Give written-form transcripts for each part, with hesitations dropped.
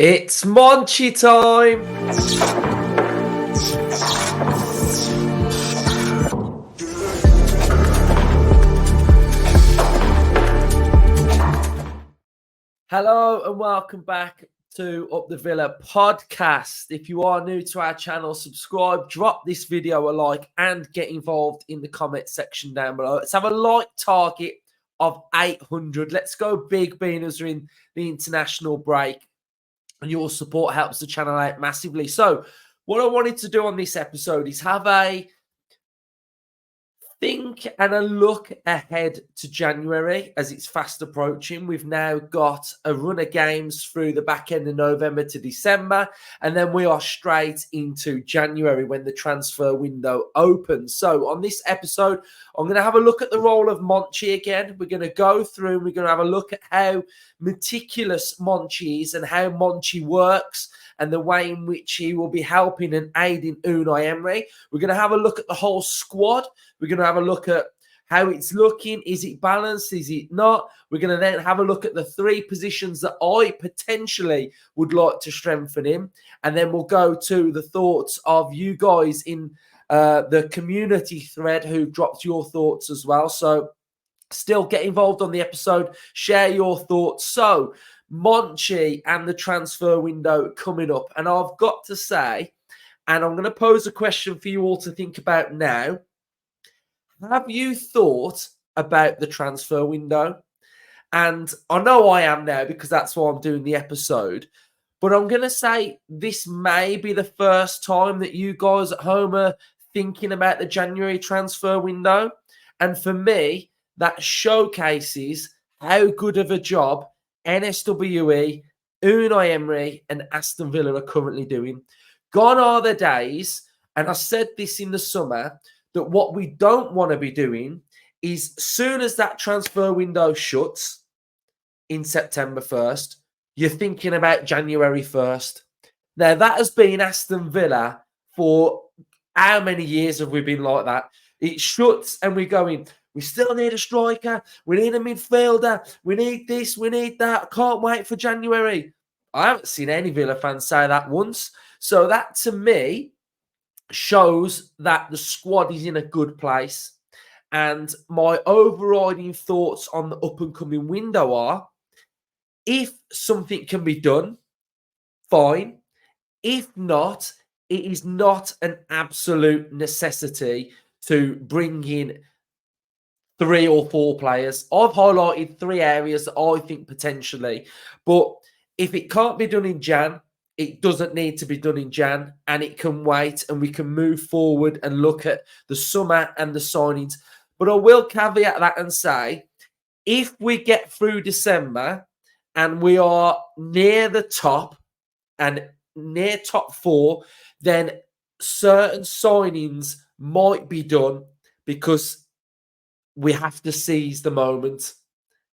It's Monchi time! Hello and welcome back to Up the Villa podcast. If you are new to our channel, subscribe, drop this video a like and get involved in the comment section down below. Let's have a like target of 800. Let's go big, being as we're in the international break. And your support helps the channel out massively. So what I wanted to do on this episode is have a think and a look ahead to January as it's fast approaching. We've now got a run of games through the back end of November to December, and then we are straight into January when the transfer window opens. So on this episode, I'm going to have a look at the role of Monchi again. We're going to go through and we're going to have a look at how meticulous Monchi is and how Monchi works and the way in which he will be helping and aiding Unai Emery. We're going to have a look at the whole squad. We're going to have a look at how it's looking. Is it balanced? Is it not? We're going to then have a look at the three positions that I potentially would like to strengthen him. And then we'll go to the thoughts of you guys in the community thread who dropped your thoughts as well. So still get involved on the episode. Share your thoughts. So Monchi and the transfer window coming up. And I've got to say, and I'm going to pose a question for you all to think about now. Have you thought about the transfer window? And I know I am now because that's why I'm doing the episode. But I'm going to say this may be the first time that you guys at home are thinking about the January transfer window. And for me, that showcases how good of a job NSWE, Unai Emery and Aston Villa are currently doing. Gone are the days, and I said this in the summer, that what we don't want to be doing is soon as that transfer window shuts in September 1st, you're thinking about January 1st. Now, that has been Aston Villa for how many years have we been like that? It shuts and we're going, we still need a striker, we need a midfielder, we need this, we need that, can't wait for January. I haven't seen any Villa fans say that once. So that, to me, shows that the squad is in a good place. And my overriding thoughts on the up-and-coming window are, if something can be done, fine. If not, it is not an absolute necessity to bring in 3 or 4 players. I've highlighted 3 areas that I think potentially. But if it can't be done in Jan, it doesn't need to be done in Jan, and it can wait, and we can move forward and look at the summer and the signings. But I will caveat that and say, if we get through December and we are near the top and near top 4, then certain signings might be done because we have to seize the moment.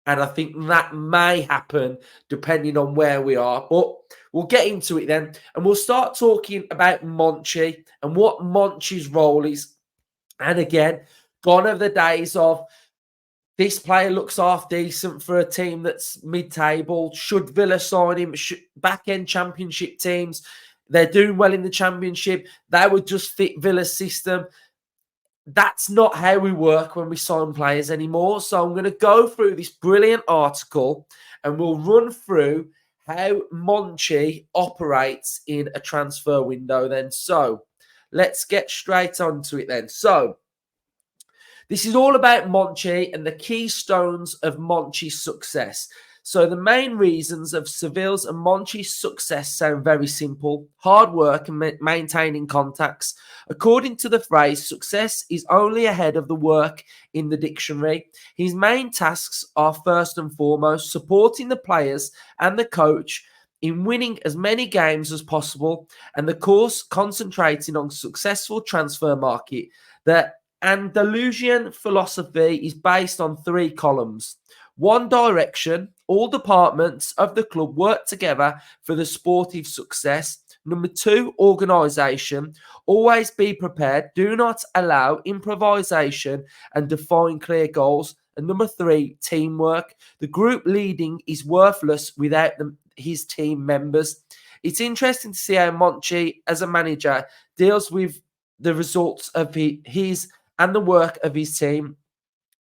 And I think that may happen depending on where we are. But we'll get into it then. And we'll start talking about Monchi and what Monchi's role is. And again, gone are the days of this player looks half decent for a team that's mid-table. Should Villa sign him? Back-end championship teams, they're doing well in the championship. They would just fit Villa's system. That's not how we work when we sign players anymore. So I'm going to go through this brilliant article and we'll run through how Monchi operates in a transfer window then. So let's get straight onto it then. So this is all about Monchi and the keystones of Monchi's success. So the main reasons of Seville's and Monchi's success sound very simple: hard work and maintaining contacts. According to the phrase, success is only ahead of the work in the dictionary. His main tasks are first and foremost supporting the players and the coach in winning as many games as possible, and the course concentrating on successful transfer market. The Andalusian philosophy is based on 3 columns. 1, direction. All departments of the club work together for the sportive success. Number 2, organisation. Always be prepared. Do not allow improvisation and define clear goals. And number 3, teamwork. The group leading is worthless without his team members. It's interesting to see how Monchi, as a manager, deals with the results of his and the work of his team.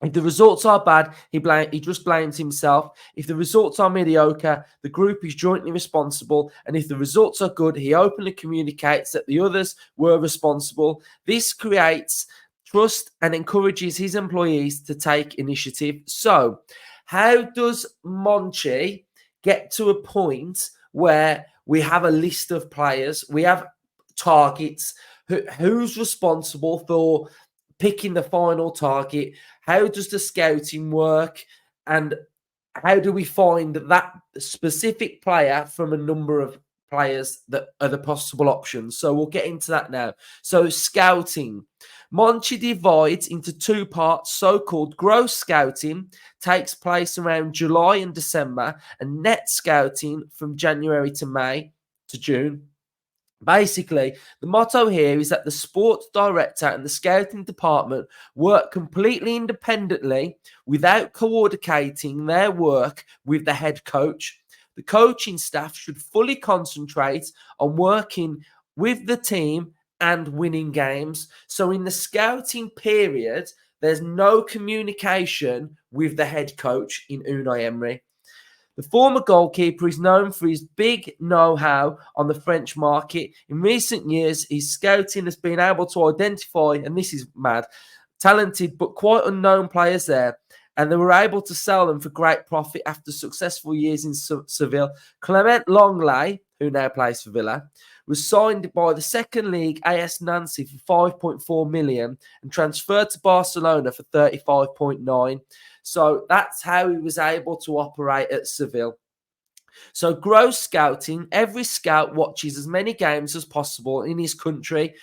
If the results are bad, he just blames himself. If the results are mediocre, the group is jointly responsible. And if the results are good, he openly communicates that the others were responsible. This creates trust and encourages his employees to take initiative. So, how does Monchi get to a point where we have a list of players, we have targets, who's responsible for picking the final target? How does the scouting work? And how do we find that specific player from a number of players that are the possible options? So we'll get into that now. So scouting. Monchi divides into two parts. So-called gross scouting takes place around July and December, and net scouting from January to May to June. Basically, the motto here is that the sports director and the scouting department work completely independently without coordinating their work with the head coach. The coaching staff should fully concentrate on working with the team and winning games. So in the scouting period, there's no communication with the head coach in Unai Emery. The former goalkeeper is known for his big know-how on the French market. In recent years, his scouting has been able to identify, and this is mad, talented but quite unknown players there, and they were able to sell them for great profit after successful years in Seville. Clement Longley, who now plays for Villa, was signed by the second league AS Nancy for 5.4 million and transferred to Barcelona for 35.9. So that's how he was able to operate at Seville. So gross scouting, every scout watches as many games as possible in his country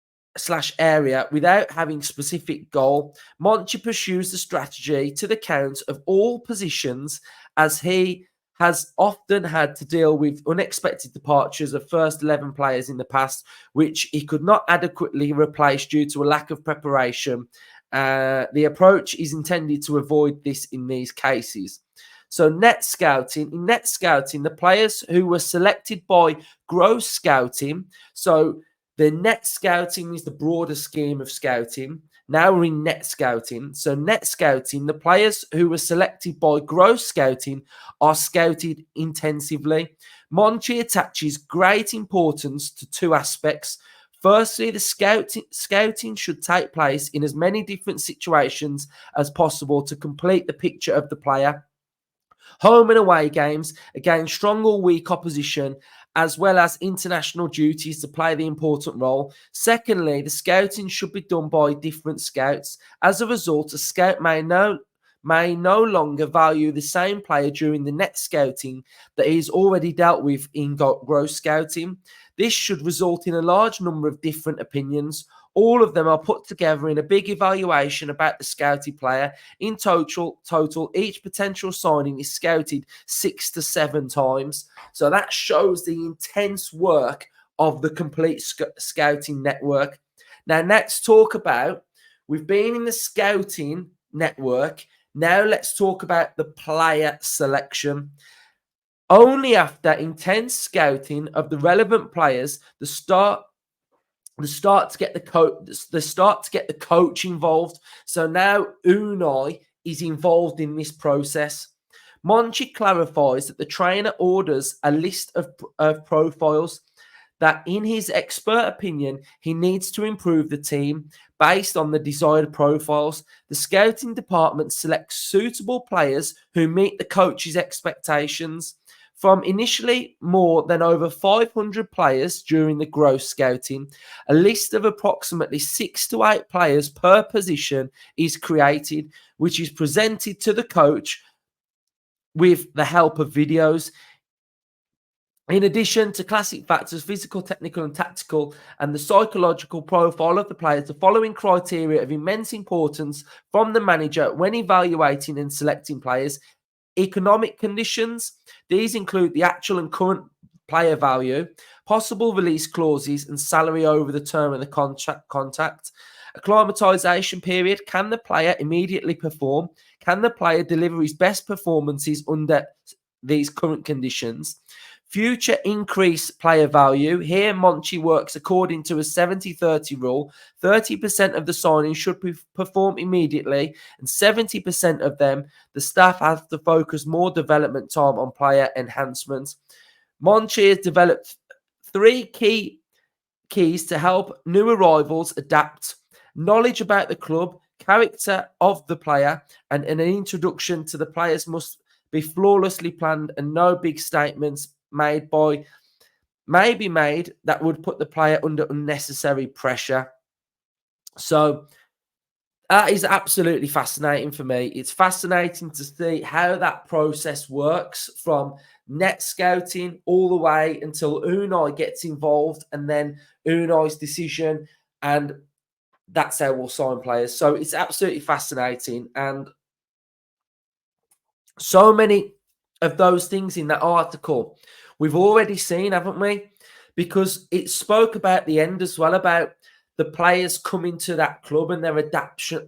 / area without having specific goal. Monchi pursues the strategy to the count of all positions, as he has often had to deal with unexpected departures of first 11 players in the past, which he could not adequately replace due to a lack of preparation. The approach is intended to avoid this in these cases. So net scouting. In net scouting, the players who were selected by gross scouting, so the net scouting is the broader scheme of scouting. Now we're in net scouting. So net scouting, the players who were selected by gross scouting are scouted intensively. Monchi attaches great importance to two aspects. Firstly, the scouting should take place in as many different situations as possible to complete the picture of the player. Home and away games against strong or weak opposition, as well as international duties to play the important role. Secondly, the scouting should be done by different scouts. As a result, a scout may no longer value the same player during the net scouting that he's already dealt with in gross scouting. This should result in a large number of different opinions. All of them are put together in a big evaluation about the scouted player. In total, each potential signing is scouted 6 to 7 times. So that shows the intense work of the complete scouting network. Now, let's talk about, we've been in the scouting network. Now let's talk about the player selection. Only after intense scouting of the relevant players, the start to get the coach involved. So now Unai is involved in this process. Monchi clarifies that the trainer orders a list of profiles that, in his expert opinion, he needs to improve the team based on the desired profiles. The scouting department selects suitable players who meet the coach's expectations. From initially more than over 500 players during the gross scouting, a list of approximately 6 to 8 players per position is created, which is presented to the coach with the help of videos. In addition to classic factors, physical, technical, and tactical, and the psychological profile of the players, the following criteria of immense importance from the manager when evaluating and selecting players: economic conditions. These include the actual and current player value, possible release clauses, and salary over the term of the contract. Acclimatization period. Can the player immediately perform? Can the player deliver his best performances under these current conditions. Future increase player value. Here, Monchi works according to a 70-30 rule. 30% of the signings should perform immediately, and 70% of them, the staff have to focus more development time on player enhancement. Monchi has developed 3 keys to help new arrivals adapt: knowledge about the club, character of the player, and an introduction to the players must be flawlessly planned, and no big statements may be made that would put the player under unnecessary pressure. So that is absolutely fascinating for me. It's fascinating to see how that process works from net scouting all the way until Unai gets involved, and then Unai's decision, and that's how we'll sign players. So it's absolutely fascinating, and so many of those things in that article we've already seen, haven't we? Because it spoke about the end as well, about the players coming to that club and their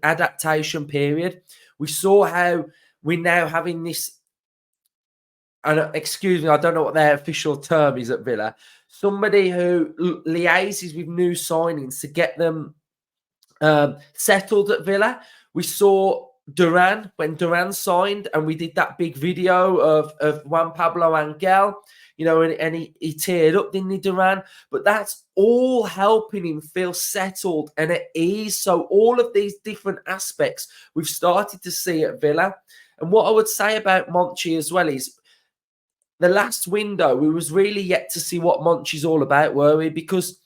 adaptation period. We saw how we're now having this, and excuse me, I don't know what their official term is at Villa, somebody who liaises with new signings to get them settled at Villa. We saw Duran, when Duran signed, and we did that big video of Juan Pablo Angel, you know, and he teared up, didn't he, Duran? But that's all helping him feel settled and at ease. So all of these different aspects we've started to see at Villa. And what I would say about Monchi as well is, the last window, we was really yet to see what Monchi's all about, were we? Because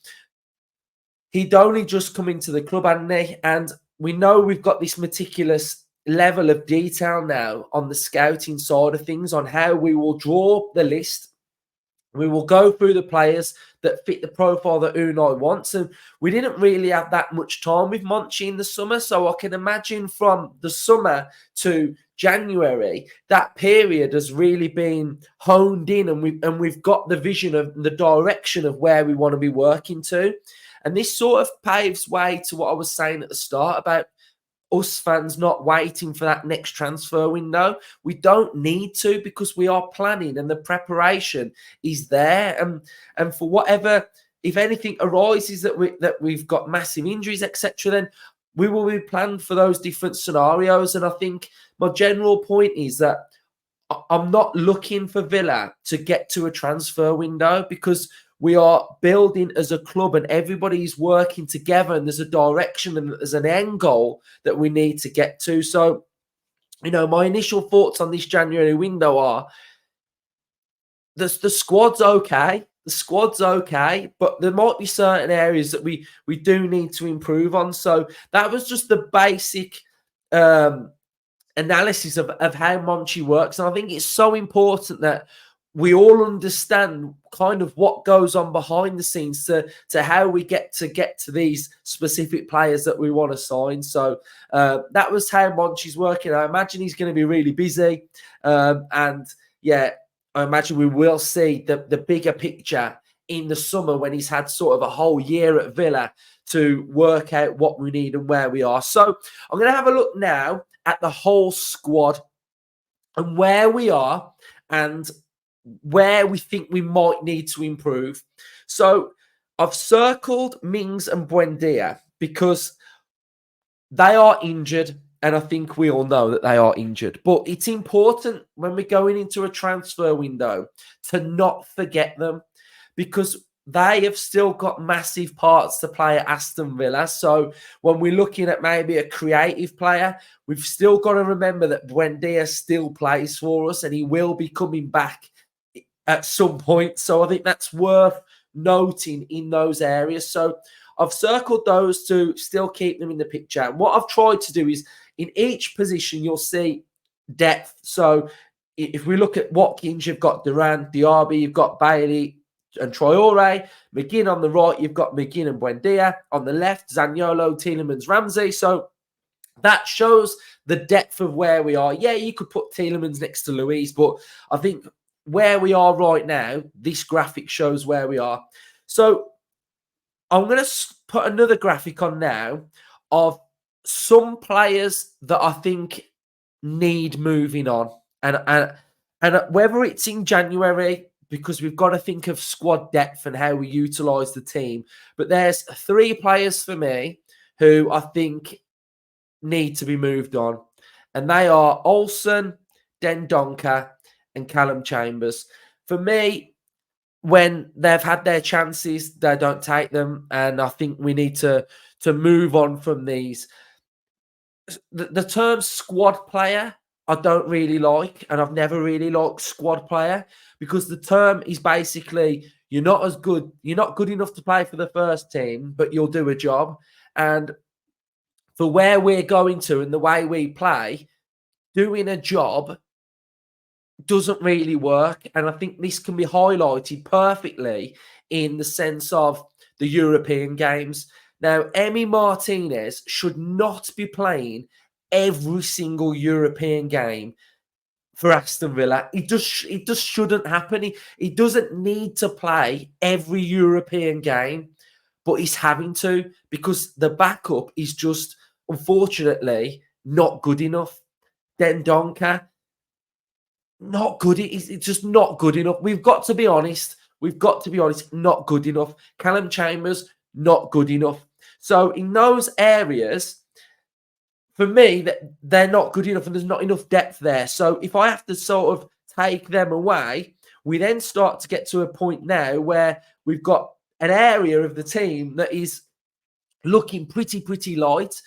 he'd only just come into the club, hadn't he? And we know we've got this meticulous level of detail now on the scouting side of things, on how we will draw the list. We will go through the players that fit the profile that Unai wants. And we didn't really have that much time with Monchi in the summer. So I can imagine from the summer to January, that period has really been honed in, and we've got the vision of the direction of where we want to be working to. And this sort of paves way to what I was saying at the start about us fans not waiting for that next transfer window. We don't need to, because we are planning and the preparation is there. And for whatever, if anything arises that we've got massive injuries, etc., then we will be planned for those different scenarios. And I think my general point is that I'm not looking for Villa to get to a transfer window, because we are building as a club and everybody's working together, and there's a direction and there's an end goal that we need to get to. So, you know, my initial thoughts on this January window are the squad's okay. The squad's okay, but there might be certain areas that we do need to improve on. So that was just the basic analysis of how Monchi works. And I think it's so important that we all understand kind of what goes on behind the scenes to how we get to these specific players that we want to sign. So that was how Monchi's working. I imagine he's going to be really busy. And yeah, I imagine we will see the bigger picture in the summer, when he's had sort of a whole year at Villa to work out what we need and where we are. So I'm going to have a look now at the whole squad and where we are and where we think we might need to improve. So I've circled Mings and Buendia because they are injured, and I think we all know that they are injured. But it's important when we're going into a transfer window to not forget them, because they have still got massive parts to play at Aston Villa. So when we're looking at maybe a creative player, we've still got to remember that Buendia still plays for us, and he will be coming back at some point. So I think that's worth noting in those areas. So I've circled those to still keep them in the picture. And what I've tried to do is, in each position, you'll see depth. So if we look at Watkins, you've got Duran, Diaby, you've got Bailey and Traore. McGinn on the right, you've got McGinn and Buendia. On the left, Zaniolo, Tielemans, Ramsey. So that shows the depth of where we are. Yeah, you could put Tielemans next to Luis, but I think where we are right now, this graphic shows where we are. So I'm going to put another graphic on now of some players that I think need moving on. And And whether it's in January, because we've got to think of squad depth and how we utilise the team, but there's 3 players for me who I think need to be moved on. And they are Olsen, Dendoncker, and Callum Chambers. For me, when they've had their chances, they don't take them. And I think we need to move on from these. The term squad player, I don't really like. And I've never really liked squad player because the term is basically you're not good enough to play for the first team, but you'll do a job. And for where we're going to and the way we play, doing a job doesn't really work. And I think this can be highlighted perfectly in the sense of the European games. Now, Emi Martinez should not be playing every single European game for Aston Villa. It just shouldn't happen. He doesn't need to play every European game, but he's having to because the backup is just, unfortunately, not good enough. Dendoncker, not good. It's just not good enough. We've got to be honest. Not good enough. Callum Chambers, not good enough. So in those areas, for me, that they're not good enough and there's not enough depth there. So if I have to sort of take them away, we then start to get to a point now where we've got an area of the team that is looking pretty light.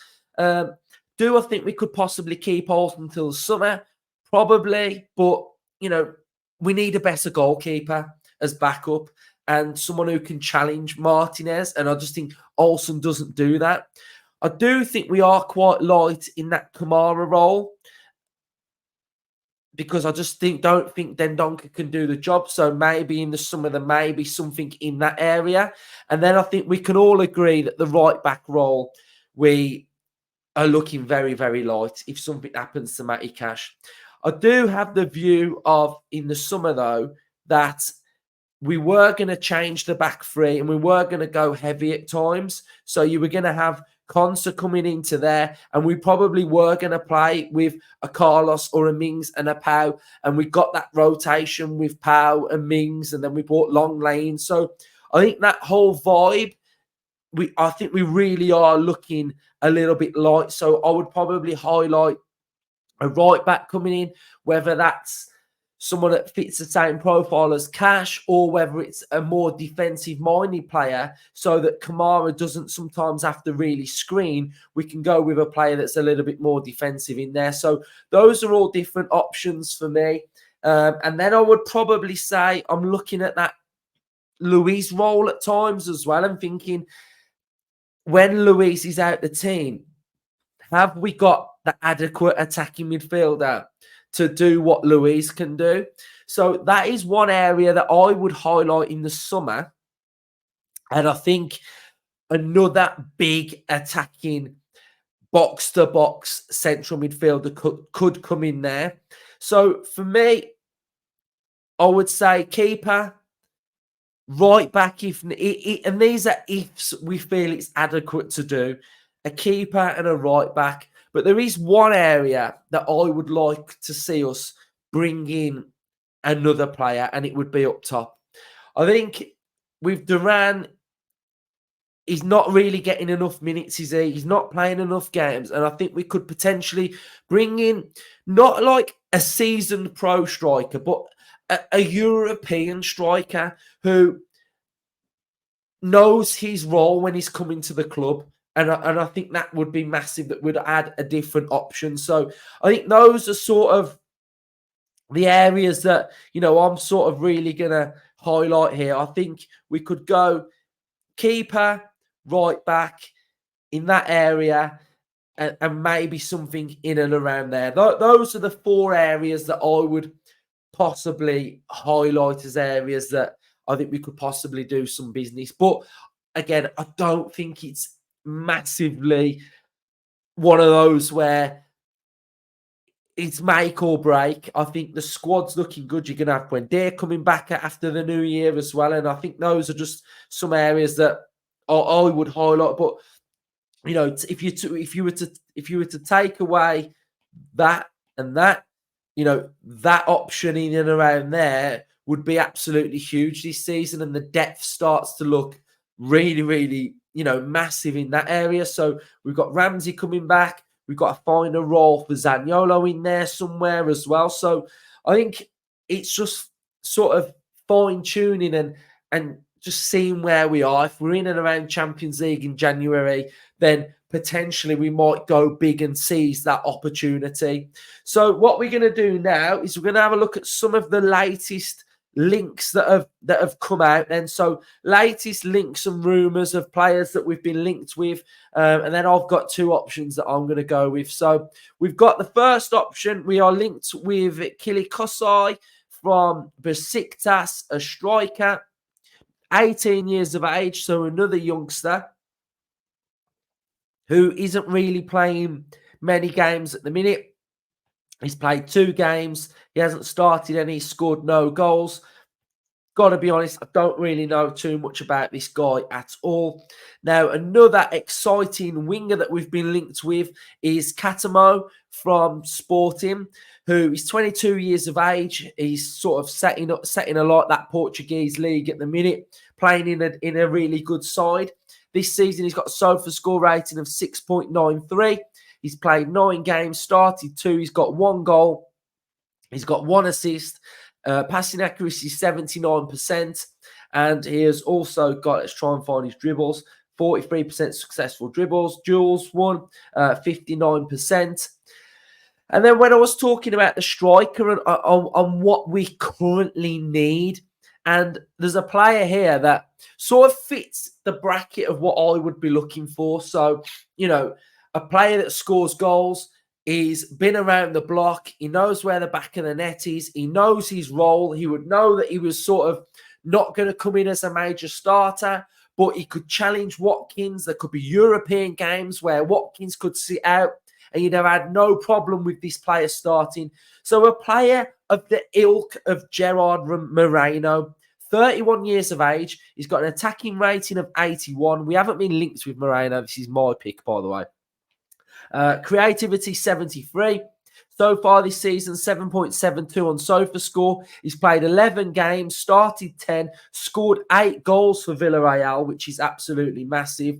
Do I think we could possibly keep Olsen until the summer? Probably, but we need a better goalkeeper as backup and someone who can challenge Martinez. And I just think Olsen doesn't do that. I do think we are quite light in that Kamara role because I just don't think Dendoncker can do the job. So maybe in the summer there may be something in that area. And then I think we can all agree that the right back role, we are looking very light if something happens to Matty Cash. I do have the view of in the summer, though, that we were going to change the back three and we were going to go heavy at times. So you were going to have Konsa coming into there and we probably were going to play with a Carlos or a Mings and a Pau. And we got that rotation with Pau and Mings and then we brought Long Lane. So I think that whole vibe, I think we really are looking a little bit light. So I would probably highlight a right back coming in, whether that's someone that fits the same profile as Cash or whether it's a more defensive-minded player so that Kamara doesn't sometimes have to really screen. We can go with a player that's a little bit more defensive in there. So those are all different options for me. And then I would probably say I'm looking at that Luis role at times as well and thinking, when Luis is out the team, have we got the adequate attacking midfielder to do what Luis can do? So that is one area that I would highlight in the summer. And I think another big attacking box-to-box central midfielder could come in there. So for me, I would say keeper, right back, and these are ifs we feel it's adequate to do, a keeper and a right back. But there is one area that I would like to see us bring in another player, and it would be up top. I think with Duran, he's not really getting enough minutes, is he? He's not playing enough games. And I think we could potentially bring in not like a seasoned pro striker, but a European striker who knows his role when he's coming to the club. And I think that would be massive. That would add a different option. So I think those are sort of the areas that, I'm sort of really going to highlight here. I think we could go keeper, right back in that area, and maybe something in and around there. Those are the 4 areas that I would possibly highlight as areas that I think we could possibly do some business. But again, I don't think it's massively one of those where it's make or break. I think the squad's looking good. You're going to have Buendia coming back after the new year as well. And I think those are just some areas that I would highlight. But, if you were to take away that and that, that option in and around there would be absolutely huge this season, and the depth starts to look really, really, massive in that area. So we've got Ramsey coming back. We've got to find a role for Zaniolo in there somewhere as well. So I think it's just sort of fine-tuning and just seeing where we are. If we're in and around Champions League in January, then potentially we might go big and seize that opportunity. So what we're going to do now is we're going to have a look at some of the latest links that have come out then. So latest links and rumours of players that we've been linked with. And then I've got two options that I'm going to go with. So we've got the first option. We are linked with Kili Kosai from Besiktas, a striker, 18 years of age. So another youngster who isn't really playing many games at the minute. He's played 2 games. He hasn't started any, scored no goals. Got to be honest, I don't really know too much about this guy at all. Now, another exciting winger that we've been linked with is Katamo from Sporting, who is 22 years of age. He's sort of setting alight that Portuguese league at the minute, playing in a really good side. This season, he's got a SOFA score rating of 6.93. He's played 9 games, started 2. He's got 1 goal. He's got 1 assist. Passing accuracy 79%. And he has also got, let's try and find his dribbles, 43% successful dribbles. Duels won, 59%. And then when I was talking about the striker and on what we currently need, and there's a player here that sort of fits the bracket of what I would be looking for. So, a player that scores goals, he's been around the block. He knows where the back of the net is. He knows his role. He would know that he was sort of not going to come in as a major starter, but he could challenge Watkins. There could be European games where Watkins could sit out, and you'd have had no problem with this player starting. So a player of the ilk of Gerard Moreno, 31 years of age. He's got an attacking rating of 81. We haven't been linked with Moreno. This is my pick, by the way. Creativity 73. So far this season, 7.72 on SOFA score. He's played 11 games, started 10, scored 8 goals for Villarreal, which is absolutely massive.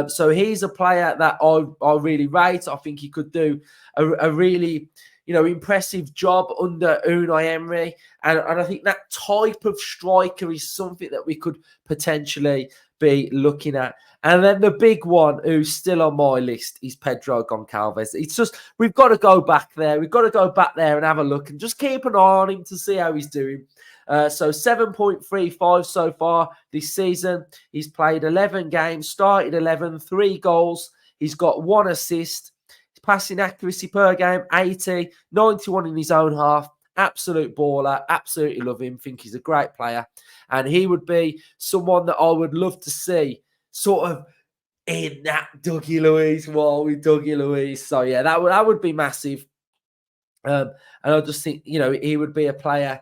So he's a player that I really rate. I think he could do a really impressive job under Unai Emery. And I think that type of striker is something that we could potentially be looking at. And then the big one who's still on my list is Pedro Goncalves. It's just, we've got to go back there. We've got to go back there and have a look and just keep an eye on him to see how he's doing. So 7.35 so far this season. He's played 11 games, started 11, 3 goals. He's got 1 assist. His passing accuracy per game, 80, 91 in his own half. Absolute baller. Absolutely love him. Think he's a great player. And he would be someone that I would love to see sort of in that Dougie Luiz wall with Dougie Luiz. So, yeah, that would be massive. And I just think, he would be a player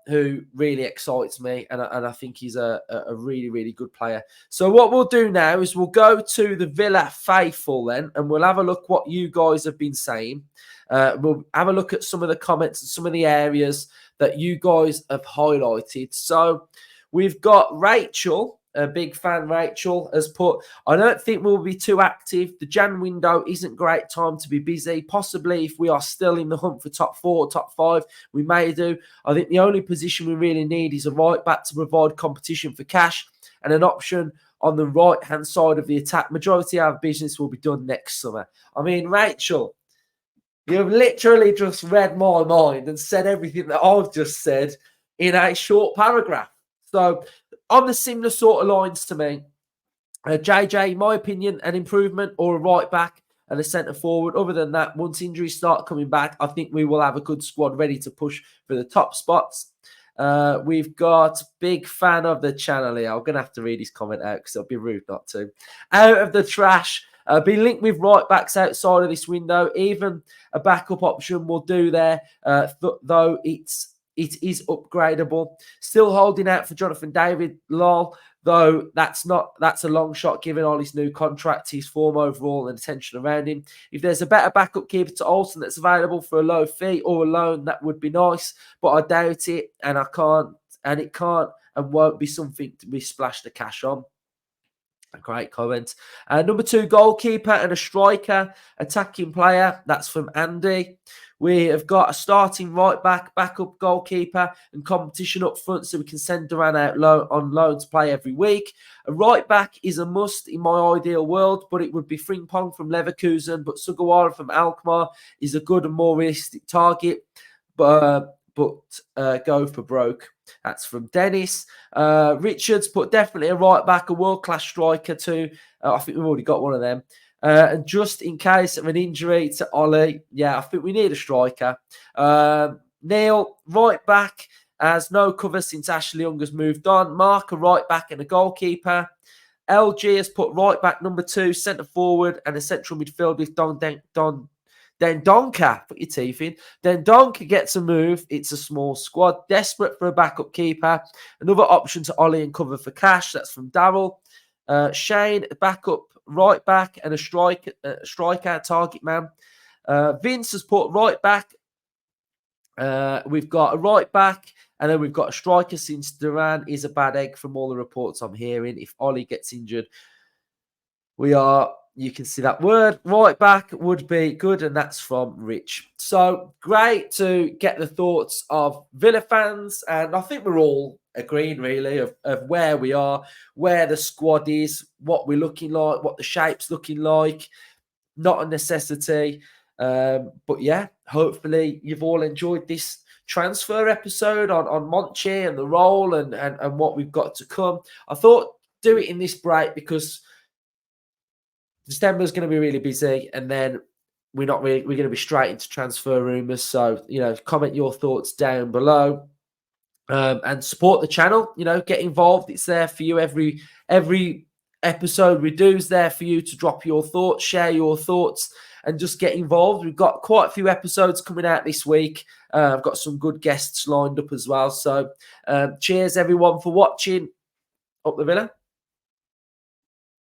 who really excites me. And I think he's a really, really good player. So what we'll do now is we'll go to the Villa faithful then, and we'll have a look what you guys have been saying. We'll have a look at some of the comments and some of the areas that you guys have highlighted. So we've got Rachel, a big fan. Rachel has put, I don't think we'll be too active. The Jan window isn't great time to be busy. Possibly if we are still in the hunt for top 4 or top 5, we may do. I think the only position we really need is a right back to provide competition for cash and an option on the right-hand side of the attack. Majority of our business will be done next summer. I mean, Rachel, you've literally just read my mind and said everything that I've just said in a short paragraph. So on the similar sort of lines to me, JJ, in my opinion, an improvement or a right back and a centre forward. Other than that, once injuries start coming back, I think we will have a good squad ready to push for the top spots. We've got big fan of the channel here. I'm going to have to read his comment out because it'll be rude not to. Out of the trash. Be linked with right backs outside of this window. Even a backup option will do there, though it's it is upgradable. Still holding out for Jonathan David, lol. Though that's a long shot given all his new contract, his form overall, and attention around him. If there's a better backup keeper to Olsen that's available for a low fee or a loan, that would be nice. But I doubt it, and it can't and won't be something to be splashed the cash on. A great comment. Number 2, goalkeeper and a striker, attacking player. That's from Andy. We have got a starting right back, backup goalkeeper, and competition up front, so we can send Duran out on loan to play every week. A right back is a must in my ideal world, but it would be Frimpong from Leverkusen. But Sugawara from Alkmaar is a good and more realistic target. But go for broke. That's from Dennis. Richards, but definitely a right back, a world-class striker too. I think we've already got one of them. And just in case of an injury to Ollie, yeah, I think we need a striker. Neil, right back, has no cover since Ashley Young has moved on. Mark, a right back and a goalkeeper. LG has put right back number 2, centre forward, and a central midfield with Dendonka, put your teeth in. Dendonka gets a move. It's a small squad. Desperate for a backup keeper. Another option to Ollie and cover for cash. That's from Darryl. Shane, backup right back and a striker, target man. Vince has put right back. We've got a right back, and then we've got a striker since Duran is a bad egg from all the reports I'm hearing. If Ollie gets injured, you can see that word, right back would be good, and that's from Rich. So great to get the thoughts of Villa fans, and I think we're all agreeing really of where we are, where the squad is, what we're looking like, what the shape's looking like. Not a necessity, but yeah, hopefully you've all enjoyed this transfer episode on Monchi and the role and what we've got to come. I thought do it in this break because December's going to be really busy, and then we're going to be straight into transfer rumours. So, comment your thoughts down below, and support the channel. Get involved. It's there for you. Every episode we do is there for you to drop your thoughts, share your thoughts, and just get involved. We've got quite a few episodes coming out this week. I've got some good guests lined up as well. So, cheers everyone for watching. Up the Villa.